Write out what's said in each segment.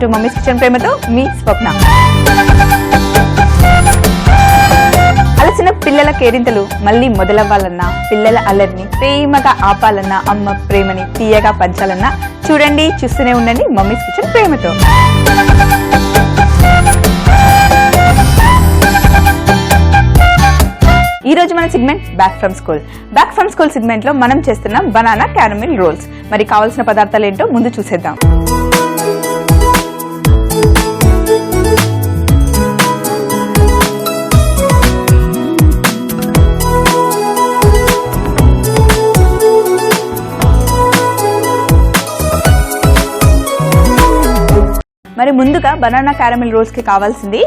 To mummies kitchen ప్రేమతో మీ స్వప్న. అలసిన పిల్లల కేరింతలు మళ్ళీ మొదలవ్వాలన్నా, పిల్లల అల్లరిని ప్రేమగా ఆపాలన్నా, అమ్మ ప్రేమని తీయగా పంచాలన్నా చూడండి, చూస్తూనే ఉండండి మమ్మీస్ కిచెన్ ప్రేమతో. ఈ రోజు మన segment back from school. Back from school segment లో మనం చేస్తున్నాం బనానా క్యారమిల్ రోల్స్. మరి కావాల్సిన పదార్థాలు ఏంటో ముందు చూసేద్దాం. మరి ముందుగా బనానా క్యారమిల్ రోల్స్ కి కావాల్సింది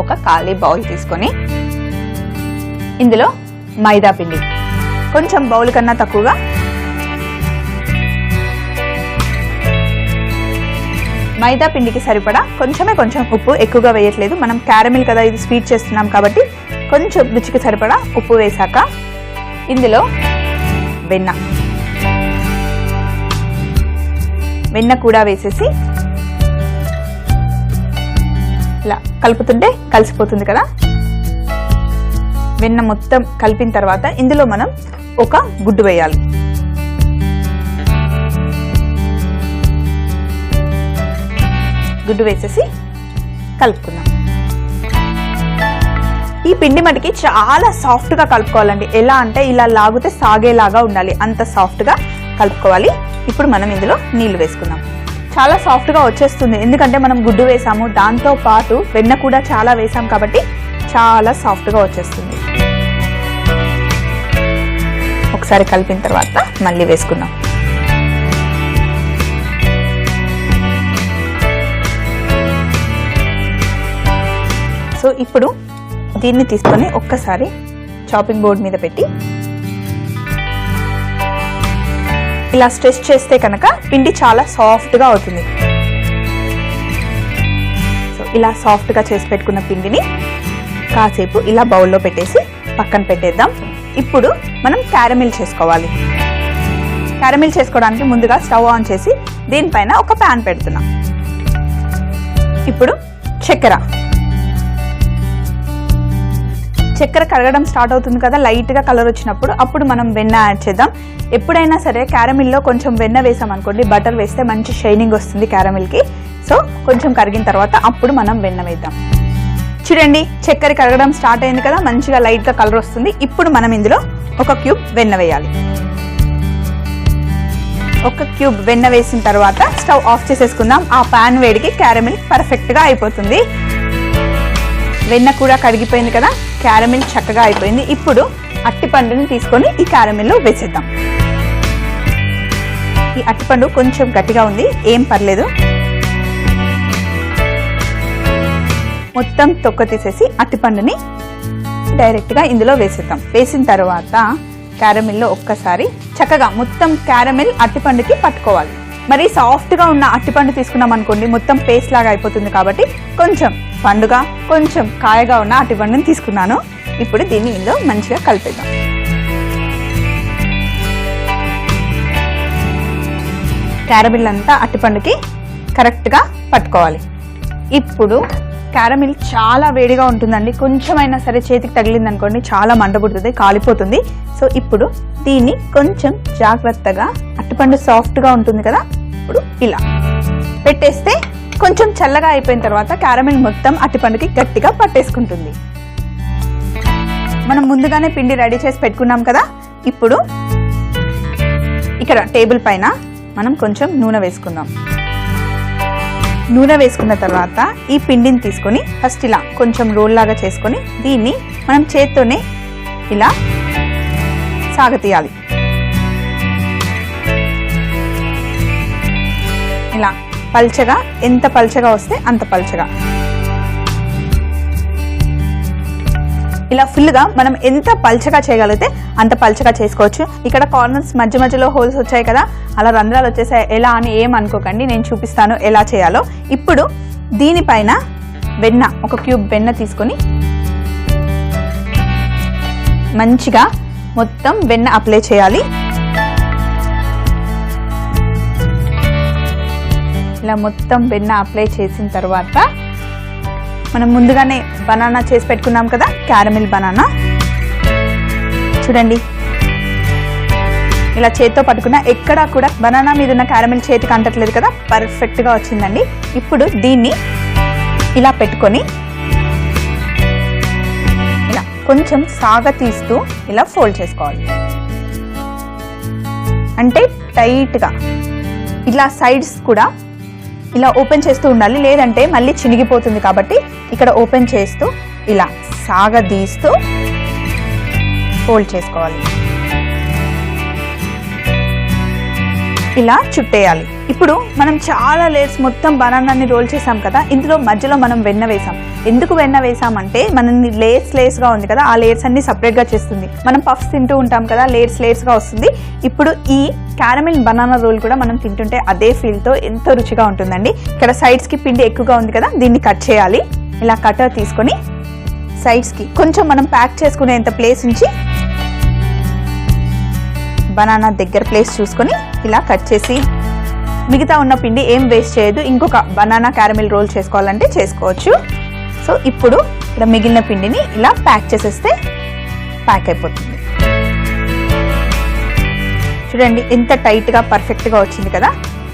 ఒక ఖాళీ బౌల్ తీసుకొని ఇందులో మైదా పిండి కొంచెం బౌల్ కన్నా తక్కువగా, మైదా పిండికి సరిపడా కొంచెం ఉప్పు, ఎక్కువగా వేయట్లేదు, మనం క్యారమిల్ కదా ఇది స్వీట్ చేస్తున్నాం కాబట్టి కొంచెం రుచికి సరిపడా ఉప్పు వేసాక ఇందులో వెన్న కూడా వేసేసి ఇలా కలుపుతుంటే కలిసిపోతుంది కదా. వెన్న మొత్తం కలిపిన తర్వాత ఇందులో మనం ఒక గుడ్డు వేయాలి. గుడ్డు వేసేసి కలుపుకుందాం. ఈ పిండి మటుకి చాలా సాఫ్ట్ గా కలుపుకోవాలండి. ఎలా అంటే ఇలా లాగితే సాగేలాగా ఉండాలి, అంత సాఫ్ట్ గా కలుపుకోవాలి. ఇప్పుడు మనం ఇందులో నీళ్లు వేసుకుందాం. చాలా సాఫ్ట్ గా వచ్చేస్తుంది, ఎందుకంటే మనం గుడ్డు వేసాము, దాంతో పాటు వెన్న కూడా చాలా వేసాం కాబట్టి చాలా సాఫ్ట్ గా వచ్చేస్తుంది. ఒకసారి కలిపిన తర్వాత మళ్ళీ వేసుకుందాం. సో ఇప్పుడు దీన్ని తీసుకొని ఒక్కసారి చాపింగ్ బోర్డ్ మీద పెట్టి ఇలా స్ట్రెచ్ చేస్తే కనుక పిండి చాలా సాఫ్ట్ గా అవుతుంది. సో ఇలా సాఫ్ట్ గా చేసి పెట్టుకున్న పిండిని కాసేపు ఇలా బౌల్లో పెట్టేసి పక్కన పెట్టేద్దాం. ఇప్పుడు మనం క్యారమిల్ చేసుకోవాలి. క్యారమిల్ చేసుకోవడానికి ముందుగా స్టవ్ ఆన్ చేసి దీనిపైన ఒక ప్యాన్ పెడుతున్నాం. ఇప్పుడు చక్కెర కరగడం స్టార్ట్ అవుతుంది కదా, లైట్ గా కలర్ వచ్చినప్పుడు అప్పుడు మనం వెన్న యాడ్ చేద్దాం. ఎప్పుడైనా సరే క్యారమిల్లో కొంచెం వెన్న వేసాం అనుకోండి, బటర్ వేస్తే మంచి షైనింగ్ వస్తుంది క్యారమిల్ కి. సో కొంచెం కరిగిన తర్వాత అప్పుడు మనం వెన్న వేద్దాం. చూడండి, చక్కెర కరగడం స్టార్ట్ అయింది కదా, మంచిగా లైట్ గా కలర్ వస్తుంది. ఇప్పుడు మనం ఇందులో ఒక క్యూబ్ వెన్న వేయాలి. ఒక క్యూబ్ వెన్న వేసిన తర్వాత స్టవ్ ఆఫ్ చేసేసుకుందాం. ఆ పాన్ వేడికి క్యారమిల్ పర్ఫెక్ట్ గా అయిపోతుంది. వెన్న కూడా కరిగిపోయింది కదా, క్యారమిల్ చక్కగా అయిపోయింది. ఇప్పుడు అట్టిపండుని తీసుకొని ఈ క్యారమిల్లో వేసేద్దాం. ఈ అట్టిపండు కొంచెం గట్టిగా ఉంది, ఏం పర్లేదు. మొత్తం తొక్క తీసేసి అట్టిపండుని డైరెక్ట్ గా ఇందులో వేసేద్దాం. వేసిన తర్వాత క్యారమిల్లో ఒక్కసారి చక్కగా మొత్తం క్యారమిల్ అట్టిపండుకి పట్టుకోవాలి. మరి సాఫ్ట్ గా ఉన్న అట్టిపండు తీసుకున్నాం అనుకోండి, మొత్తం పేస్ట్ లాగా అయిపోతుంది. కాబట్టి కొంచెం పండుగా కొంచెం కాయగా ఉన్న అట్టిపండుని తీసుకున్నాను. ఇప్పుడు దీన్ని ఇందులో మంచిగా కలిపేద్దాం. క్యారమిల్ అంతా అట్టిపండుకి కరెక్ట్ గా పట్టుకోవాలి. ఇప్పుడు క్యారమిల్ చాలా వేడిగా ఉంటుందండి, కొంచెమైనా సరే చేతికి తగిలింది అనుకోండి చాలా మంట పుడుతుంది, కాలిపోతుంది. సో ఇప్పుడు దీన్ని కొంచెం జాగ్రత్తగా, అట్టిపండు సాఫ్ట్ గా ఉంటుంది కదా, ఇప్పుడు ఇలా పెట్టేస్తే కొంచెం చల్లగా అయిపోయిన తర్వాత క్యారమిల్ మొత్తం అట్టిపండుకి గట్టిగా పట్టేసుకుంటుంది. మనం ముందుగానే పిండి రెడీ చేసి పెట్టుకున్నాం కదా. ఇప్పుడు ఇక్కడ టేబుల్ పైన మనం కొంచెం నూనె వేసుకుందాం. నూనె వేసుకున్న తర్వాత ఈ పిండిని తీసుకొని ఫస్ట్ ఇలా కొంచెం రోల్ లాగా చేసుకొని దీన్ని మనం చేత్తోనే ఇలా సాగతీయాలి. ఇలా పల్చగా, ఎంత పల్చగా వస్తే అంత పల్చగా, ఇలా ఫుల్ గా మనం ఎంత పల్చగా చేయగలిగితే అంత పల్చగా చేసుకోవచ్చు. ఇక్కడ కార్నర్స్ మధ్యలో హోల్స్ వచ్చాయి కదా, అలా రంధ్రాలు వచ్చేసాయి. ఎలా అని ఏం అనుకోకండి, నేను చూపిస్తాను ఎలా చేయాలో. ఇప్పుడు దీనిపైన వెన్న, ఒక క్యూబ్ వెన్న తీసుకొని మంచిగా మొత్తం వెన్న అప్లై చేయాలి. ఇలా మొత్తం వెన్న అప్లై చేసిన తర్వాత మనం ముందుగానే బనానా చేసి పెట్టుకున్నాం కదా, క్యారమిల్ బనానా. చూడండి ఇలా చేత్తో పట్టుకున్నా ఎక్కడా కూడా బనానా మీద ఉన్న క్యారమిల్ చేతికి అంటట్లేదు కదా, పర్ఫెక్ట్గా వచ్చిందండి. ఇప్పుడు దీన్ని ఇలా పెట్టుకొని ఇలా కొంచెం సాగ తీస్తూ ఇలా ఫోల్డ్ చేసుకోవాలి. అంటే టైట్గా ఇలా సైడ్స్ కూడా ఇలా ఓపెన్ చేస్తూ ఉండాలి, లేదంటే మళ్ళీ చినిగిపోతుంది. కాబట్టి ఇక్కడ ఓపెన్ చేస్తూ ఇలా సాగదీస్తూ ఫోల్డ్ చేసుకోవాలి. ఇలా చుట్టేయాలి. ఇప్పుడు మనం చాలా లేయర్స్ మొత్తం బనానాని రోల్ చేసాం కదా, ఇందులో మధ్యలో మనం వెన్న వేసాం. ఎందుకు వెన్న వేసామంటే మనని లేయర్స్గా ఉంది కదా, ఆ లేయర్స్ అన్ని సపరేట్గా చేస్తుంది. మనం పఫ్స్ తింటూ ఉంటాం కదా, లేయర్స్గా వస్తుంది. ఇప్పుడు ఈ క్యారమిల్ బనానా రోల్ కూడా మనం తింటుంటే అదే ఫీల్తో ఎంతో రుచిగా ఉంటుందండి. ఇక్కడ సైడ్స్కి పిండి ఎక్కువగా ఉంది కదా, దీన్ని కట్ చేయాలి. ఇలా కటర్ తీసుకొని సైడ్స్కి కొంచెం మనం ప్యాక్ చేసుకునేంత ప్లేస్ ఉంచి బనానా దగ్గర ప్లేస్ చూసుకొని ఇలా కట్ చేసి, మిగతా ఉన్న పిండి ఏం వేస్ట్ చేయదు. ఇంకొక బనానా క్యారమిల్ రోల్ చేసుకోవాలంటే చేసుకోవచ్చు. సో ఇప్పుడు ఇక్కడ మిగిలిన పిండిని ఇలా ప్యాక్ చేసేస్తే ప్యాక్ అయిపోతుంది. చూడండి ఎంత టైట్గా పర్ఫెక్ట్గా వచ్చింది కదా.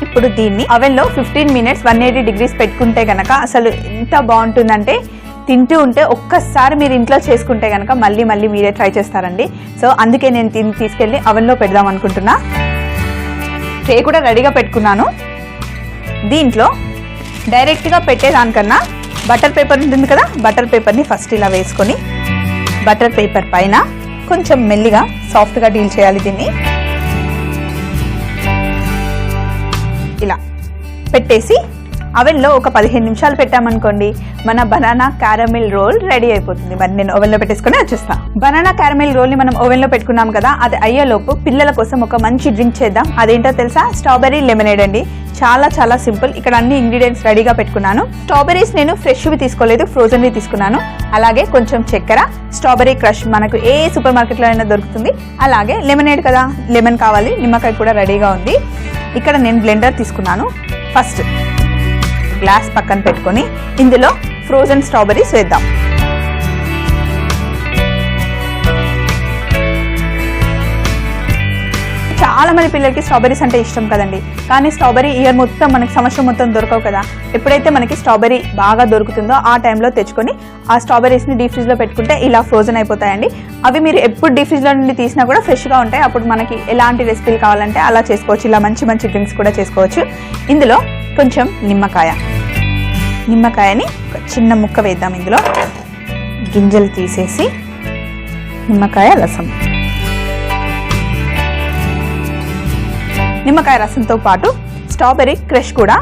ఇప్పుడు దీన్ని అవెన్లో 15 minutes 180 degrees పెట్టుకుంటే కనుక అసలు ఎంత బాగుంటుందంటే, తింటూ ఉంటే ఒక్కసారి మీరు ఇంట్లో చేసుకుంటే కనుక మళ్ళీ మళ్ళీ మీరే ట్రై చేస్తారండి. సో అందుకే నేను తీసుకెళ్ళి అవెన్లో పెడదాం అనుకుంటున్నా. ట్రే కూడా రెడీగా పెట్టుకున్నాను. దీంట్లో డైరెక్ట్గా పెట్టేదానికన్నా బటర్ పేపర్ ఉంటుంది కదా, బటర్ పేపర్ని ఫస్ట్ ఇలా వేసుకొని బటర్ పేపర్ పైన కొంచెం మెల్లిగా సాఫ్ట్గా డీల్ చేయాలి. దీన్ని ఇలా పెట్టేసి అవెన్లో ఒక 15 నిమిషాలు పెట్టామనుకోండి, మన బనానా క్యారమిల్ రోల్ రెడీ అయిపోతుంది. మరి నేను ఓవెన్లో పెట్టేసుకొని వచ్చేస్తా. బనానా క్యారమిల్ రోల్ని మనం ఓవెన్లో పెట్టుకున్నాం కదా, అది అయ్యేలోపు పిల్లల కోసం ఒక మంచి డ్రింక్ చేద్దాం. అదేంటో తెలుసా? స్ట్రాబెర్రీ లెమనేడ్ అండి. చాలా చాలా సింపుల్. ఇక్కడ అన్ని ఇంగ్రీడియంట్స్ రెడీగా పెట్టుకున్నాను. స్ట్రాబెర్రీస్ నేను ఫ్రెష్వి తీసుకోలేదు, ఫ్రోజన్వి తీసుకున్నాను. అలాగే కొంచెం చక్కెర, స్ట్రాబెర్రీ క్రష్ మనకు ఏ సూపర్ మార్కెట్లో అయినా దొరుకుతుంది. అలాగే లెమనేడ్ కదా, లెమన్ కావాలి, నిమ్మకాయ కూడా రెడీగా ఉంది. ఇక్కడ నేను బ్లెండర్ తీసుకున్నాను. ఫస్ట్ గ్లాస్ పక్కన పెట్టుకొని ఇందులో ఫ్రోజన్ స్ట్రాబెర్రీస్ వేద్దాం. చాలా మంది పిల్లలకి స్ట్రాబెర్రీస్ అంటే ఇష్టం కదండి, కానీ స్ట్రాబెర్రీ ఇయర్ మొత్తం మనకి సంవత్సరం మొత్తం దొరకవు కదా. ఎప్పుడైతే మనకి స్ట్రాబెర్రీ బాగా దొరుకుతుందో ఆ టైంలో తెచ్చుకొని ఆ స్ట్రాబెర్రీస్ని డీప్ ఫ్రిడ్జ్లో పెట్టుకుంటే ఇలా ఫ్రోజన్ అయిపోతాయండి. అవి మీరు ఎప్పుడు డీప్ ఫ్రిడ్జ్లో నుండి తీసినా కూడా ఫ్రెష్గా ఉంటాయి. అప్పుడు మనకి ఎలాంటి రెసిపీలు కావాలంటే అలా చేసుకోవచ్చు. ఇలా మంచి మంచి డ్రింక్స్ కూడా చేసుకోవచ్చు. ఇందులో కొంచెం నిమ్మకాయని చిన్న ముక్క వేద్దాం. ఇందులో గింజలు తీసేసి నిమ్మకాయ రసం, నిమ్మకాయ రసంతో పాటు స్ట్రాబెర్రీ క్రష్ కూడా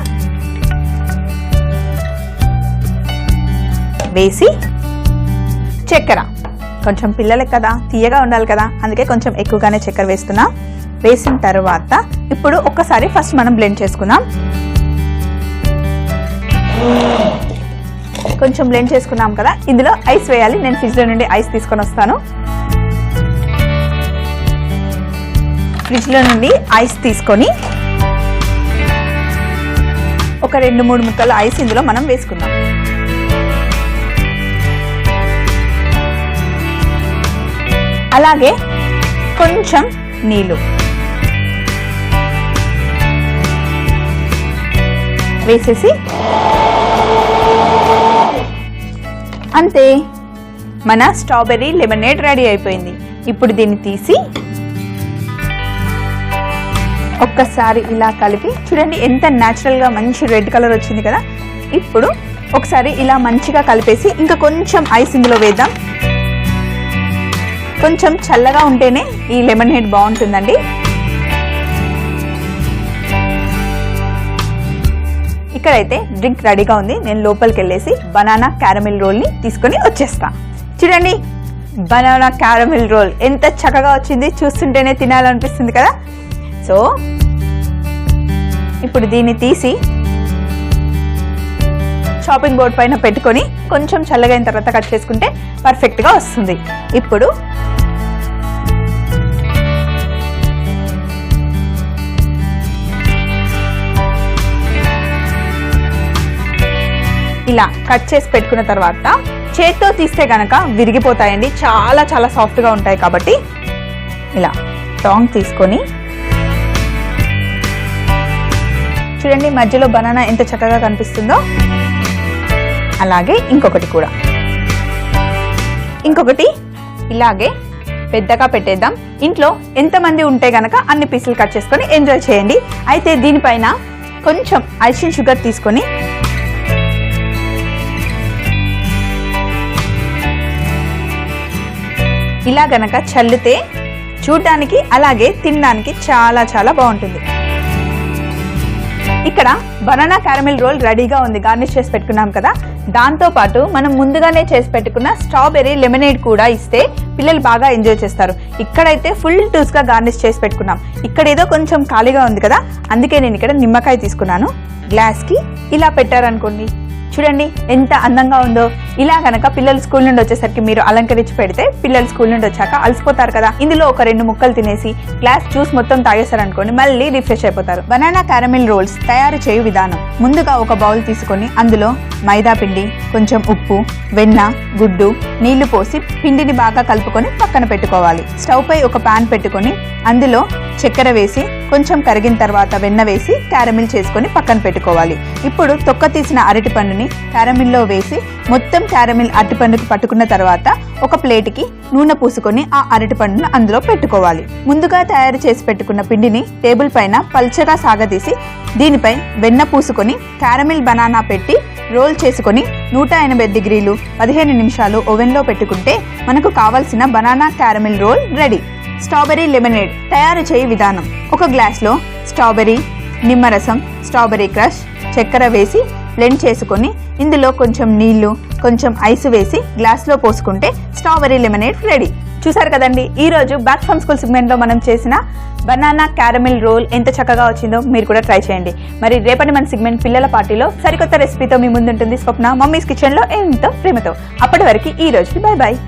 వేసి, చక్కెర కొంచెం పిల్లలకి కదా తీయగా ఉండాలి కదా, అందుకే కొంచెం ఎక్కువగానే చక్కెర వేస్తున్నా. వేసిన తర్వాత ఇప్పుడు ఒక్కసారి ఫస్ట్ మనం బ్లెండ్ చేసుకుందాం. కొంచెం బ్లెండ్ చేసుకున్నాం కదా, ఇందులో ఐస్ వేయాలి. నేను ఫ్రిడ్జ్లో నుండి ఐస్ తీసుకొని వస్తాను. ఫ్రిడ్జ్లో నుండి ఐస్ తీసుకొని ఒక 2-3 ముక్కల ఐస్ ఇందులో మనం వేసుకుందాం. అలాగే కొంచెం నీళ్ళు వేసేసి అంతే, మన స్ట్రాబెర్రీ లెమనేడ్ రెడీ అయిపోయింది. ఇప్పుడు దీన్ని తీసి ఒక్కసారి ఇలా కలిపి చూడండి, ఎంత న్యాచురల్గా మంచి రెడ్ కలర్ వచ్చింది కదా. ఇప్పుడు ఒకసారి ఇలా మంచిగా కలిపేసి ఇంకా కొంచెం ఐస్ ఇందులో వేద్దాం. కొంచెం చల్లగా ఉంటేనే ఈ లెమనేడ్ బాగుంటుందండి. ఇక్కడైతే డ్రింక్ రెడీగా ఉంది. నేను లోపలికి వెళ్ళేసి బనానా క్యారమిల్ రోల్ని తీసుకొని వచ్చేస్తా. చూడండి, బనానా క్యారమిల్ రోల్ ఎంత చక్కగా వచ్చింది, చూస్తుంటేనే తినాలనిపిస్తుంది కదా. సో ఇప్పుడు దీన్ని తీసి చాపింగ్ బోర్డ్ పైన పెట్టుకొని కొంచెం చల్లగైన తర్వాత కట్ చేసుకుంటే పర్ఫెక్ట్గా వస్తుంది. ఇప్పుడు ఇలా కట్ చేసి పెట్టుకున్న తర్వాత చేత్తో తీస్తే గనక విరిగిపోతాయండి, చాలా చాలా సాఫ్ట్గా ఉంటాయి. కాబట్టి ఇలా టాంగ్ తీసుకొని చూడండి మధ్యలో బనానా ఎంత చక్కగా కనిపిస్తుందో. అలాగే ఇంకొకటి ఇలాగే పెద్దగా పెట్టేద్దాం. ఇంట్లో ఎంతమంది ఉంటే గనక అన్ని పీసులు కట్ చేసుకొని ఎంజాయ్ చేయండి. అయితే దీనిపైన కొంచెం ఐసింగ్ షుగర్ తీసుకొని ఇలా గనక చల్లితే చూడడానికి అలాగే తినడానికి చాలా చాలా బాగుంటుంది. ఇక్కడ బనానా క్యారమిల్ రోల్ రెడీగా ఉంది, గార్నిష్ చేసి పెట్టుకున్నాం కదా. దాంతో పాటు మనం ముందుగానే చేసి పెట్టుకున్న స్ట్రాబెర్రీ లెమనేడ్ కూడా ఇస్తే పిల్లలు బాగా ఎంజాయ్ చేస్తారు. ఇక్కడైతే ఫుల్ టూస్ గా గార్నిష్ చేసి పెట్టుకున్నాం. ఇక్కడ ఏదో కొంచెం ఖాళీగా ఉంది కదా, అందుకే నేను ఇక్కడ నిమ్మకాయ తీసుకున్నాను. గ్లాస్ కి ఇలా పెట్టారనుకోండి, చూడండి ఎంత అందంగా ఉందో. ఇలా కనుక పిల్లలు స్కూల్ నుండి వచ్చేసరికి మీరు అలంకరించి పెడితే పిల్లలు స్కూల్ నుండి వచ్చాక అలసిపోతారు కదా, ఇందులో ఒక 2 ముక్కలు తినేసి గ్లాస్ జ్యూస్ మొత్తం తాగేస్తారనుకోండి, మళ్ళీ రిఫ్రెష్ అయిపోతారు. బనానా క్యారమిల్ రోల్స్ తయారు చేయు విధానం: ముందుగా ఒక బౌల్ తీసుకొని అందులో మైదా పిండి, కొంచెం ఉప్పు, వెన్న, గుడ్డు, నీళ్లు పోసి పిండిని బాగా కలుపుకొని పక్కన పెట్టుకోవాలి. స్టవ్ పై ఒక పాన్ పెట్టుకొని అందులో చక్కెర వేసి కొంచెం కరిగిన తర్వాత వెన్న వేసి క్యారమిల్ చేసుకొని పక్కన పెట్టుకోవాలి. ఇప్పుడు తొక్క తీసిన అరటి పండుని క్యారమిల్లో వేసి మొత్తం క్యారమిల్ అరటిపండుకు పట్టుకున్న తర్వాత ఒక ప్లేట్కి నూనె పూసుకొని ఆ అరటి పండును అందులో పెట్టుకోవాలి. ముందుగా తయారు చేసి పెట్టుకున్న పిండిని టేబుల్ పైన పల్చగా సాగదీసి దీనిపై వెన్న పూసుకొని క్యారమిల్ బనానా పెట్టి రోల్ చేసుకొని 180 డిగ్రీలు 15 నిమిషాలు ఓవెన్లో పెట్టుకుంటే మనకు కావాల్సిన banana caramel role ready. Strawberry lemonade తయారు చేయ విధానం: ఒక గ్లాస్లో స్ట్రాబెర్రీ, నిమ్మరసం, స్ట్రాబెర్రీ క్రష్, చక్కెర వేసి బ్లెండ్ చేసుకొని ఇందులో కొంచెం నీళ్లు, కొంచెం ఐస్ వేసి గ్లాస్లో పోసుకుంటే స్ట్రాబెర్రీ లెమనేడ్ రెడీ. చూసారు కదండి, ఈ రోజు బ్యాక్ ఫ్రమ్ స్కూల్ సెగ్మెంట్లో మనం చేసిన బనానా క్యారమిల్ రోల్ ఎంత చక్కగా వచ్చిందో మీరు కూడా ట్రై చేయండి. మరి రేపటి మన సెగ్మెంట్ పిల్లల పార్టీలో సరికొత్త రెసిపీతో మీ ముందుంటుంది స్వప్న, మమ్మీస్ కిచెన్లో ఎంతో ప్రేమతో. అప్పటి వరకు ఈ రోజుకి బై బాయ్.